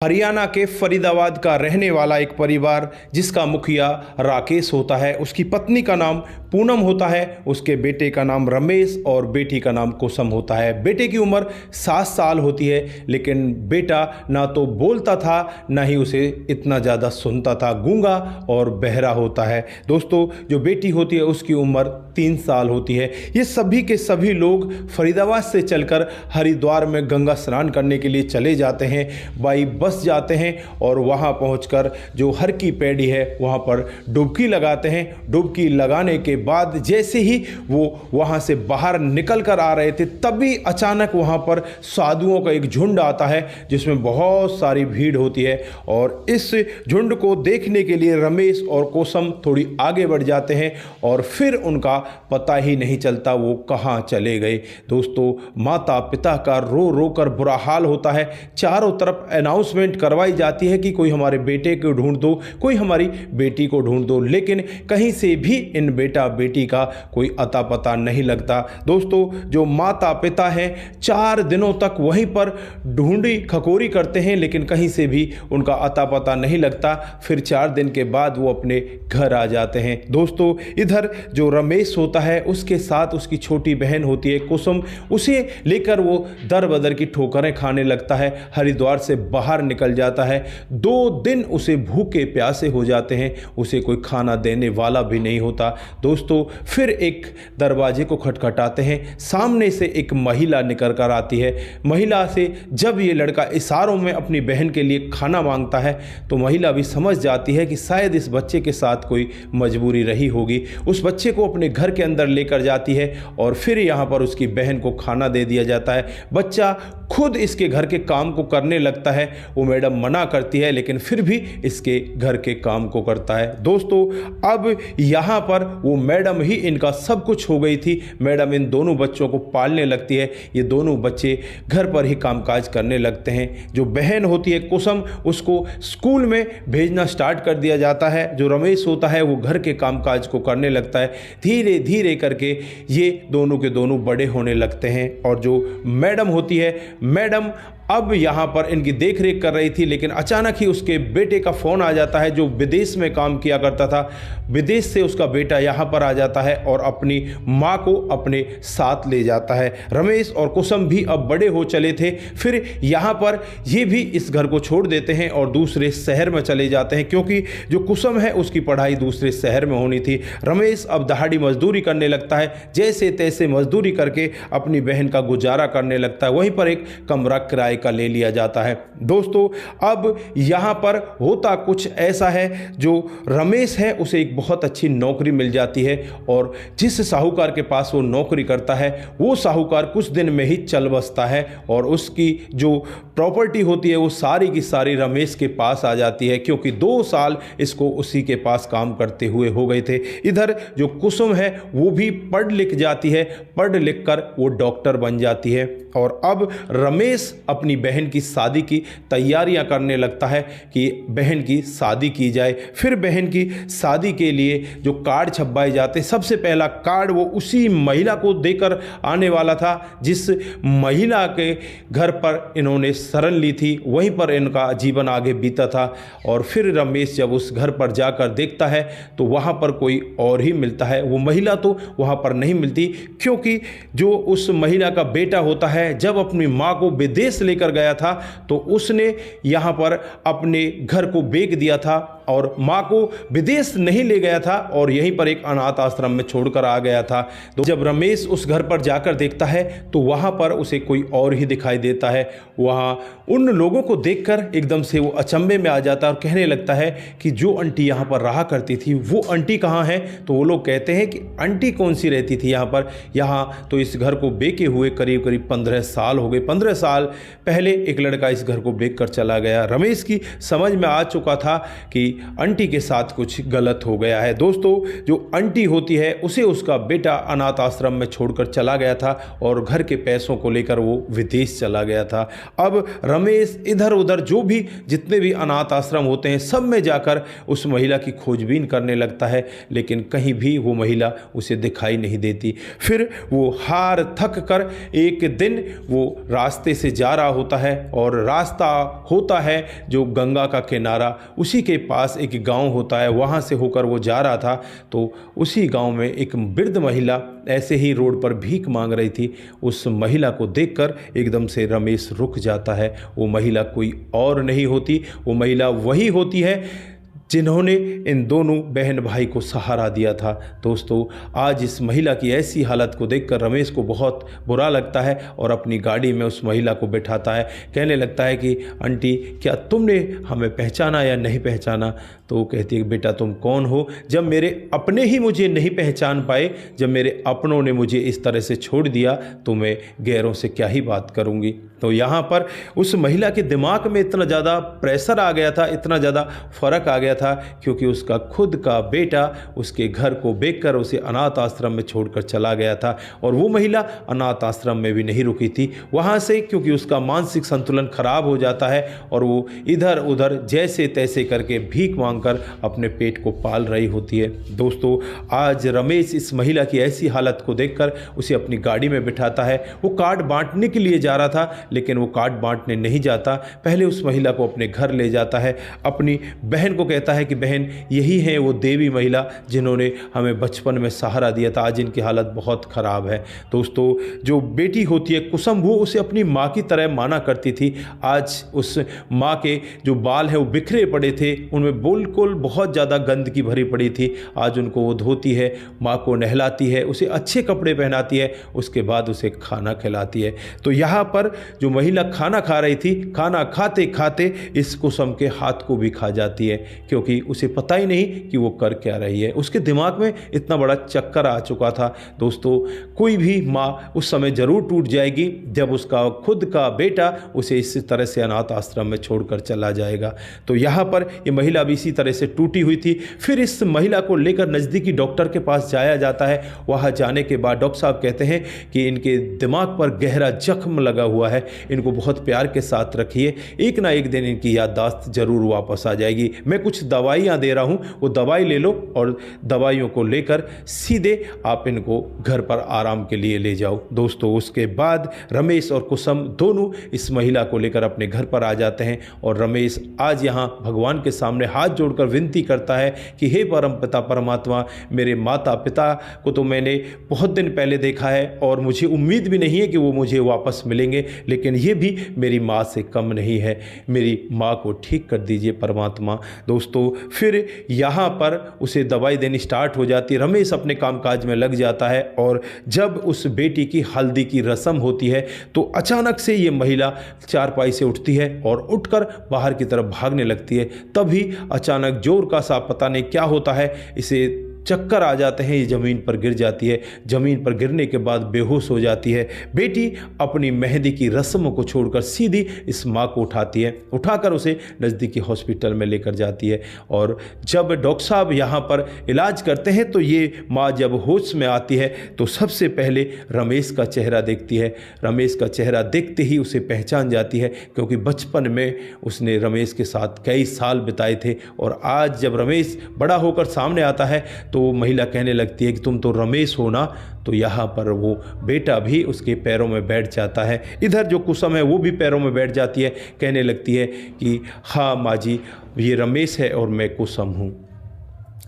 हरियाणा के फरीदाबाद का रहने वाला एक परिवार जिसका मुखिया राकेश होता है, उसकी पत्नी का नाम पूनम होता है, उसके बेटे का नाम रमेश और बेटी का नाम कुसुम होता है। बेटे की उम्र 7 साल होती है, लेकिन बेटा ना तो बोलता था ना ही उसे इतना ज़्यादा सुनता था, गूंगा और बहरा होता है। दोस्तों, जो बेटी होती है उसकी उम्र 3 साल होती है। ये सभी के सभी लोग फरीदाबाद से चलकर हरिद्वार में गंगा स्नान करने के लिए चले जाते हैं। बाई बस जाते हैं और वहां पहुंचकर जो हर की पैड़ी है वहां पर डुबकी लगाते हैं। डुबकी लगाने के बाद जैसे ही वो वहां से बाहर निकल कर आ रहे थे, तभी अचानक वहां पर साधुओं का एक झुंड आता है जिसमें बहुत सारी भीड़ होती है। और इस झुंड को देखने के लिए रमेश और कुसुम थोड़ी आगे बढ़ जाते हैं और फिर उनका पता ही नहीं चलता वो कहां चले गए। दोस्तों, माता पिता का रो रो कर बुरा हाल होता है। चारों तरफ अनाउंसमेंट करवाई जाती है कि कोई हमारे बेटे को ढूंढ दो, कोई हमारी बेटी को ढूंढ दो, लेकिन कहीं से भी इन बेटा बेटी का कोई अता पता नहीं लगता। दोस्तों, जो माता पिता हैं 4 दिनों तक वहीं पर ढूंढी खकोरी करते हैं, लेकिन कहीं से भी उनका अता पता नहीं लगता। फिर 4 दिन के बाद वो अपने घर आ जाते हैं। दोस्तों, इधर जो रमेश होता है उसके साथ उसकी छोटी बहन होती है कुसुम, उसे लेकर वो दर बदर की ठोकरें खाने लगता है, हरिद्वार से बाहर निकल जाता है। 2 दिन उसे भूखे प्यासे हो जाते हैं, उसे कोई खाना देने वाला भी नहीं होता। दोस्तों, फिर एक दरवाजे को खटखटाते हैं, सामने से एक महिला निकल कर आती है। महिला से जब ये लड़का इशारों में अपनी बहन के लिए खाना मांगता है तो महिला भी समझ जाती है कि शायद इस बच्चे के साथ कोई मजबूरी रही होगी। उस बच्चे को अपने घर के अंदर लेकर जाती है और फिर यहाँ पर उसकी बहन को खाना दे दिया जाता है। बच्चा खुद इसके घर के काम को करने लगता है। वो मैडम मना करती है, लेकिन फिर भी इसके घर के काम को करता है। दोस्तों, अब यहाँ पर वो मैडम ही इनका सब कुछ हो गई थी। मैडम इन दोनों बच्चों को पालने लगती है। ये दोनों बच्चे घर पर ही कामकाज करने लगते हैं। जो बहन होती है कुसुम, उसको स्कूल में भेजना स्टार्ट कर दिया जाता है। जो रमेश होता है वो घर के कामकाज को करने लगता है। धीरे धीरे करके ये दोनों के दोनों बड़े होने लगते हैं। और जो मैडम होती है, मैडम अब यहाँ पर इनकी देख रेख कर रही थी, लेकिन अचानक ही उसके बेटे का फ़ोन आ जाता है जो विदेश में काम किया करता था। विदेश से उसका बेटा यहाँ पर आ जाता है और अपनी माँ को अपने साथ ले जाता है। रमेश और कुसुम भी अब बड़े हो चले थे। फिर यहाँ पर ये भी इस घर को छोड़ देते हैं और दूसरे शहर में चले जाते हैं, क्योंकि जो कुसुम है उसकी पढ़ाई दूसरे शहर में होनी थी। रमेश अब दहाड़ी मजदूरी करने लगता है, जैसे तैसे मजदूरी करके अपनी बहन का गुजारा करने लगता है। वहीं पर एक कमरा किराए का ले लिया जाता है। दोस्तों, अब यहां पर होता कुछ ऐसा है, जो रमेश है उसे एक बहुत अच्छी नौकरी मिल जाती है और जिस साहूकार के पास वो नौकरी करता है वो साहूकार कुछ दिन में ही चल बसता है और उसकी जो प्रॉपर्टी होती है वो सारी की सारी रमेश के पास आ जाती है, क्योंकि 2 साल इसको उसी के पास काम करते हुए हो गए थे। इधर जो कुसुम है वो भी पढ़ लिख जाती है, पढ़ लिख कर वो डॉक्टर बन जाती है। और अब रमेश अपनी बहन की शादी की तैयारियां करने लगता है कि बहन की शादी की जाए। फिर बहन की शादी के लिए जो कार्ड छपवाए जाते, सबसे पहला कार्ड वो उसी महिला को देकर आने वाला था जिस महिला के घर पर इन्होंने शरण ली थी, वहीं पर इनका जीवन आगे बीता था। और फिर रमेश जब उस घर पर जाकर देखता है तो वहाँ पर कोई और ही मिलता है। वो महिला तो वहाँ पर नहीं मिलती, क्योंकि जो उस महिला का बेटा होता है जब अपनी माँ को विदेश लेकर गया था तो उसने यहाँ पर अपने घर को बेच दिया था और माँ को विदेश नहीं ले गया था और यहीं पर एक अनाथ आश्रम में छोड़कर आ गया था। तो जब रमेश उस घर पर जाकर देखता है तो वहाँ पर उसे कोई और ही दिखाई देता है। वहाँ उन लोगों को देखकर एकदम से वो अचंभे में आ जाता है और कहने लगता है कि जो आंटी यहाँ पर रहा करती थी वो आंटी कहाँ है। तो वो लोग कहते हैं कि आंटी कौन सी रहती थी यहाँ पर, यहाँ तो इस घर को बेचे हुए करीब करीब 15 साल हो गए। 15 साल पहले एक लड़का इस घर को बेच कर चला गया। रमेश की समझ में आ चुका था कि आंटी के साथ कुछ गलत हो गया है। दोस्तों, जो आंटी होती है उसे उसका बेटा अनाथ आश्रम में छोड़कर चला गया था और घर के पैसों को लेकर वो विदेश चला गया था। अब रमेश इधर उधर जो भी जितने भी अनाथ आश्रम होते हैं सब में जाकर उस महिला की खोजबीन करने लगता है, लेकिन कहीं भी वो महिला उसे दिखाई नहीं देती। फिर वो हार थक कर एक दिन वो रास्ते से जा रहा होता है और रास्ता होता है जो गंगा का किनारा, उसी के पास एक गांव होता है, वहाँ से होकर वो जा रहा था तो उसी गांव में एक वृद्ध महिला ऐसे ही रोड पर भीख मांग रही थी। उस महिला को देखकर एकदम से रमेश रुक जाता है। वो महिला कोई और नहीं होती, वो महिला वही होती है जिन्होंने इन दोनों बहन भाई को सहारा दिया था। दोस्तों, आज इस महिला की ऐसी हालत को देखकर रमेश को बहुत बुरा लगता है और अपनी गाड़ी में उस महिला को बैठाता है। कहने लगता है कि आंटी, क्या तुमने हमें पहचाना या नहीं पहचाना? तो वो कहती है, बेटा तुम कौन हो? जब मेरे अपने ही मुझे नहीं पहचान पाए, जब मेरे अपनों ने मुझे इस तरह से छोड़ दिया, तो मैं गैरों से क्या ही बात करूँगी। तो यहाँ पर उस महिला के दिमाग में इतना ज़्यादा प्रेशर आ गया था, इतना ज़्यादा फ़र्क आ गया था, क्योंकि उसका खुद का बेटा उसके घर को बेचकर उसे अनाथ आश्रम में छोड़कर चला गया था। और वो महिला अनाथ आश्रम में भी नहीं रुकी थी, वहाँ से क्योंकि उसका मानसिक संतुलन खराब हो जाता है और वो इधर उधर जैसे तैसे करके भीख मांगकर अपने पेट को पाल रही होती है। दोस्तों, आज रमेश इस महिला की ऐसी हालत को देखकर उसे अपनी गाड़ी में बिठाता है। वो कार्ड बांटने के लिए जा रहा था, लेकिन वो कार्ड बांटने नहीं जाता, पहले उस महिला को अपने घर ले जाता है। अपनी बहन को कहता है कि बहन, यही है वो देवी महिला जिन्होंने हमें बचपन में सहारा दिया था, आज इनकी हालत बहुत ख़राब है। दोस्तों, जो बेटी होती है कुसुम, वो उसे अपनी माँ की तरह माना करती थी। आज उस माँ के जो बाल हैं वो बिखरे पड़े थे, उनमें बिल्कुल बहुत ज़्यादा गंदगी भरी पड़ी थी। आज उनको वो धोती है, माँ को नहलाती है, उसे अच्छे कपड़े पहनाती है, उसके बाद उसे खाना खिलाती है। तो यहाँ पर जो महिला खाना खा रही थी, खाना खाते खाते इस कुसुम के हाथ को भी खा जाती है, क्योंकि उसे पता ही नहीं कि वो कर क्या रही है। उसके दिमाग में इतना बड़ा चक्कर आ चुका था। दोस्तों, कोई भी माँ उस समय ज़रूर टूट जाएगी जब उसका खुद का बेटा उसे इस तरह से अनाथ आश्रम में छोड़कर चला जाएगा। तो यहाँ पर ये महिला भी इसी तरह से टूटी हुई थी। फिर इस महिला को लेकर नज़दीकी डॉक्टर के पास जाया जाता है। वहाँ जाने के बाद डॉक्टर साहब कहते हैं कि इनके दिमाग पर गहरा जख्म लगा हुआ है, इनको बहुत प्यार के साथ रखिए, एक ना एक दिन इनकी याददाश्त जरूर वापस आ जाएगी। मैं कुछ दवाइयाँ दे रहा हूँ, वो दवाई ले लो और दवाइयों को लेकर सीधे आप इनको घर पर आराम के लिए ले जाओ। दोस्तों, उसके बाद रमेश और कुसुम दोनों इस महिला को लेकर अपने घर पर आ जाते हैं और रमेश आज यहाँ भगवान के सामने हाथ जोड़कर विनती करता है कि हे परम पिता परमात्मा, मेरे माता पिता को तो मैंने बहुत दिन पहले देखा है और मुझे उम्मीद भी नहीं है कि वो मुझे वापस मिलेंगे, लेकिन ये भी मेरी माँ से कम नहीं है। मेरी माँ को ठीक कर दीजिए परमात्मा। दोस्तों, फिर यहाँ पर उसे दवाई देनी स्टार्ट हो जाती है। रमेश अपने कामकाज में लग जाता है और जब उस बेटी की हल्दी की रस्म होती है तो अचानक से ये महिला चारपाई से उठती है और उठकर बाहर की तरफ भागने लगती है। तभी अचानक जोर का सा पता नहीं क्या होता है, इसे चक्कर आ जाते हैं, ये ज़मीन पर गिर जाती है। ज़मीन पर गिरने के बाद बेहोश हो जाती है। बेटी अपनी मेहंदी की रस्मों को छोड़कर सीधी इस माँ को उठाती है, उठाकर उसे नज़दीकी हॉस्पिटल में लेकर जाती है। और जब डॉक्टर साहब यहाँ पर इलाज करते हैं तो ये माँ जब होश में आती है तो सबसे पहले रमेश का चेहरा देखती है। रमेश का चेहरा देखते ही उसे पहचान जाती है, क्योंकि बचपन में उसने रमेश के साथ कई साल बिताए थे। और आज जब रमेश बड़ा होकर सामने आता है तो वो महिला कहने लगती है कि तुम तो रमेश हो ना। तो यहाँ पर वो बेटा भी उसके पैरों में बैठ जाता है। इधर जो कुसुम है वो भी पैरों में बैठ जाती है, कहने लगती है कि हाँ माँ जी, ये रमेश है और मैं कुसुम हूँ।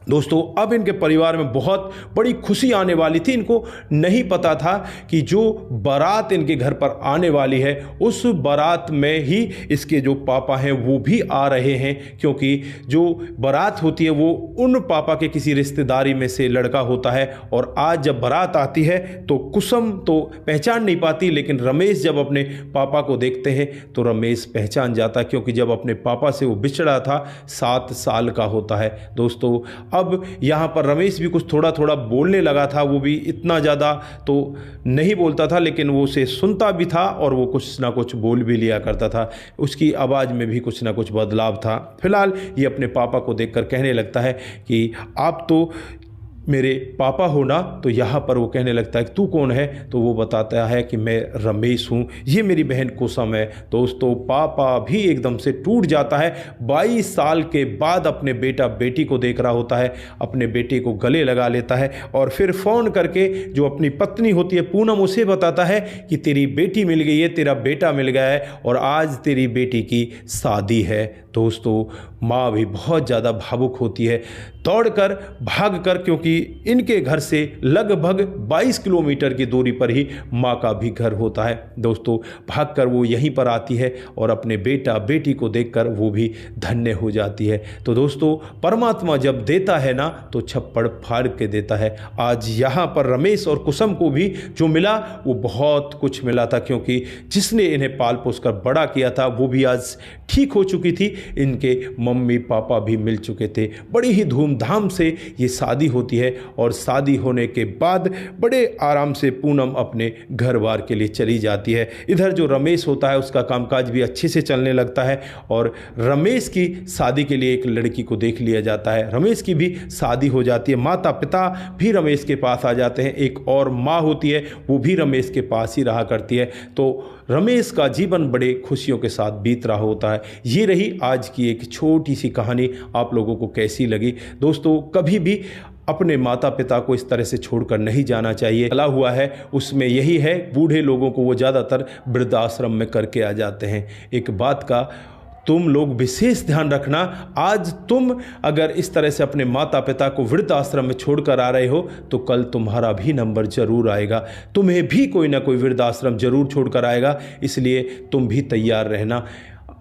दोस्तों, अब इनके परिवार में बहुत बड़ी खुशी आने वाली थी। इनको नहीं पता था कि जो बारात इनके घर पर आने वाली है उस बारात में ही इसके जो पापा हैं वो भी आ रहे हैं, क्योंकि जो बारात होती है वो उन पापा के किसी रिश्तेदारी में से लड़का होता है। और आज जब बारात आती है तो कुसुम तो पहचान नहीं पाती, लेकिन रमेश जब अपने पापा को देखते हैं तो रमेश पहचान जाता है, क्योंकि जब अपने पापा से वो बिछड़ा था 7 साल का होता है। दोस्तों, अब यहाँ पर रमेश भी कुछ थोड़ा थोड़ा बोलने लगा था। वो भी इतना ज़्यादा तो नहीं बोलता था, लेकिन वो उसे सुनता भी था और वो कुछ ना कुछ बोल भी लिया करता था। उसकी आवाज़ में भी कुछ ना कुछ बदलाव था। फिलहाल ये अपने पापा को देखकर कहने लगता है कि आप तो मेरे पापा हो ना। तो यहाँ पर वो कहने लगता है कि तू कौन है? तो वो बताता है कि मैं रमेश हूँ, ये मेरी बहन कुसुम है। दोस्तों, पापा भी एकदम से टूट जाता है। 22 साल के बाद अपने बेटा बेटी को देख रहा होता है, अपने बेटे को गले लगा लेता है और फिर फ़ोन करके जो अपनी पत्नी होती है पूनम, उसे बताता है कि तेरी बेटी मिल गई है, तेरा बेटा मिल गया है और आज तेरी बेटी की शादी है। दोस्तों, माँ भी बहुत ज़्यादा भावुक होती है, दौड़कर भागकर, क्योंकि इनके घर से लगभग 22 किलोमीटर की दूरी पर ही माँ का भी घर होता है। दोस्तों, भागकर वो यहीं पर आती है और अपने बेटा बेटी को देखकर वो भी धन्य हो जाती है। तो दोस्तों, परमात्मा जब देता है ना तो छप्पड़ फाड़ के देता है। आज यहाँ पर रमेश और कुसुम को भी जो मिला वो बहुत कुछ मिला था, क्योंकि जिसने इन्हें पाल पोस कर बड़ा किया था वो भी आज ठीक हो चुकी थी। इनके मम्मी पापा भी मिल चुके थे। बड़ी ही धूमधाम से ये शादी होती है और शादी होने के बाद बड़े आराम से पूनम अपने घर बार के लिए चली जाती है। इधर जो रमेश होता है उसका कामकाज भी अच्छे से चलने लगता है और रमेश की शादी के लिए एक लड़की को देख लिया जाता है। रमेश की भी शादी हो जाती है। माता पिता भी रमेश के पास आ जाते हैं। एक और माँ होती है, वो भी रमेश के पास ही रहा करती है। तो रमेश का जीवन बड़े खुशियों के साथ बीत रहा होता है। ये रही आज की एक छोटी सी कहानी। आप लोगों को कैसी लगी? दोस्तों, कभी भी अपने माता पिता को इस तरह से छोड़कर नहीं जाना चाहिए। चला हुआ है उसमें यही है, बूढ़े लोगों को वो ज़्यादातर वृद्धाश्रम में करके आ जाते हैं। एक बात का तुम लोग विशेष ध्यान रखना, आज तुम अगर इस तरह से अपने माता पिता को वृद्धाश्रम में छोड़कर आ रहे हो तो कल तुम्हारा भी नंबर जरूर आएगा, तुम्हें भी कोई ना कोई वृद्धाश्रम जरूर छोड़कर आएगा। इसलिए तुम भी तैयार रहना।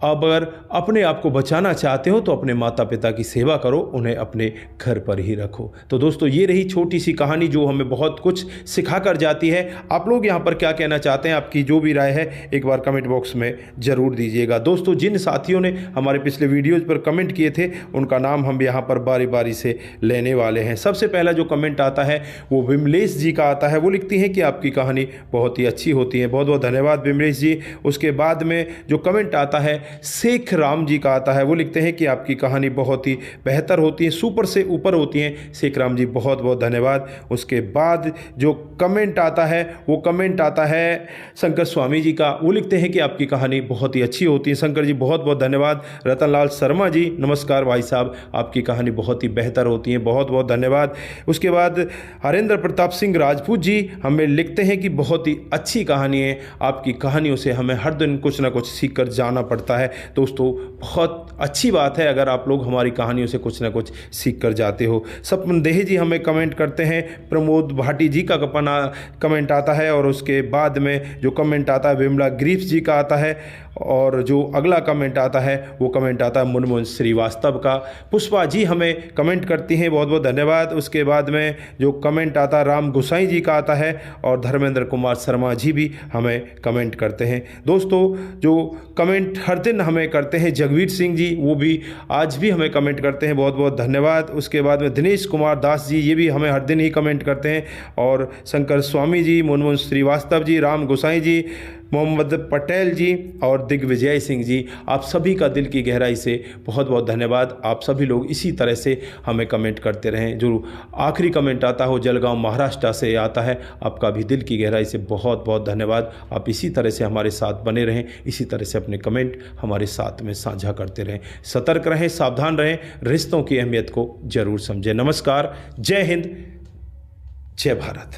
अगर अपने आप को बचाना चाहते हो तो अपने माता पिता की सेवा करो, उन्हें अपने घर पर ही रखो। तो दोस्तों, ये रही छोटी सी कहानी जो हमें बहुत कुछ सिखा कर जाती है। आप लोग यहाँ पर क्या कहना चाहते हैं? आपकी जो भी राय है एक बार कमेंट बॉक्स में ज़रूर दीजिएगा। दोस्तों, जिन साथियों ने हमारे पिछले वीडियोज़ पर कमेंट किए थे उनका नाम हम यहाँ पर बारी बारी से लेने वाले हैं। सबसे पहला जो कमेंट आता है वो विमलेश जी का आता है। वो लिखती हैं कि आपकी कहानी बहुत ही अच्छी होती है। बहुत बहुत धन्यवाद विमलेश जी। उसके बाद में जो कमेंट आता है शेख राम जी का आता है। वो लिखते हैं कि आपकी कहानी बहुत ही बेहतर होती है, सुपर से ऊपर होती है। शेख राम जी, बहुत बहुत धन्यवाद। उसके बाद जो कमेंट आता है वो कमेंट आता है शंकर स्वामी जी का। वो लिखते हैं कि आपकी कहानी बहुत ही अच्छी होती है। शंकर जी, बहुत बहुत धन्यवाद। रतनलाल शर्मा जी, नमस्कार भाई साहब, आपकी कहानी बहुत ही बेहतर होती है। बहुत बहुत धन्यवाद। उसके बाद हरेंद्र प्रताप सिंह राजपूत जी हमें लिखते हैं कि बहुत ही अच्छी कहानी है, आपकी कहानियों से हमें हर दिन कुछ ना कुछ सीख कर जाना पड़ता है। दोस्तों, बहुत अच्छी बात है अगर आप लोग हमारी कहानियों से कुछ ना कुछ सीख कर जाते हो। सपन देही जी हमें कमेंट करते हैं। प्रमोद भाटी जी का कमेंट आता है और उसके बाद में जो कमेंट आता है विमला ग्रीफ्स जी का आता है और जो अगला कमेंट आता है वो कमेंट आता है मुनमुन श्रीवास्तव का। पुष्पा जी हमें कमेंट करती हैं, बहुत बहुत धन्यवाद। उसके बाद में जो कमेंट आता है राम गोसाई जी का आता है और धर्मेंद्र कुमार शर्मा जी भी हमें कमेंट करते हैं। दोस्तों, जो कमेंट हर दिन हमें करते हैं जगवीर सिंह जी, वो भी आज भी हमें कमेंट करते हैं, बहुत बहुत धन्यवाद। उसके बाद में दिनेश कुमार दास जी, ये भी हमें हर दिन ही कमेंट करते हैं और शंकर स्वामी जी, मुनमुन श्रीवास्तव जी, राम गोसाई जी, मोहम्मद पटेल जी और दिग्विजय सिंह जी, आप सभी का दिल की गहराई से बहुत बहुत धन्यवाद। आप सभी लोग इसी तरह से हमें कमेंट करते रहें। जो आखिरी कमेंट आता हो जलगांव महाराष्ट्र से आता है, आपका भी दिल की गहराई से बहुत बहुत धन्यवाद। आप इसी तरह से हमारे साथ बने रहें, इसी तरह से अपने कमेंट हमारे साथ में साझा करते रहें। सतर्क रहें, सावधान रहें, रिश्तों की अहमियत को जरूर समझें। नमस्कार, जय हिंद, जय भारत।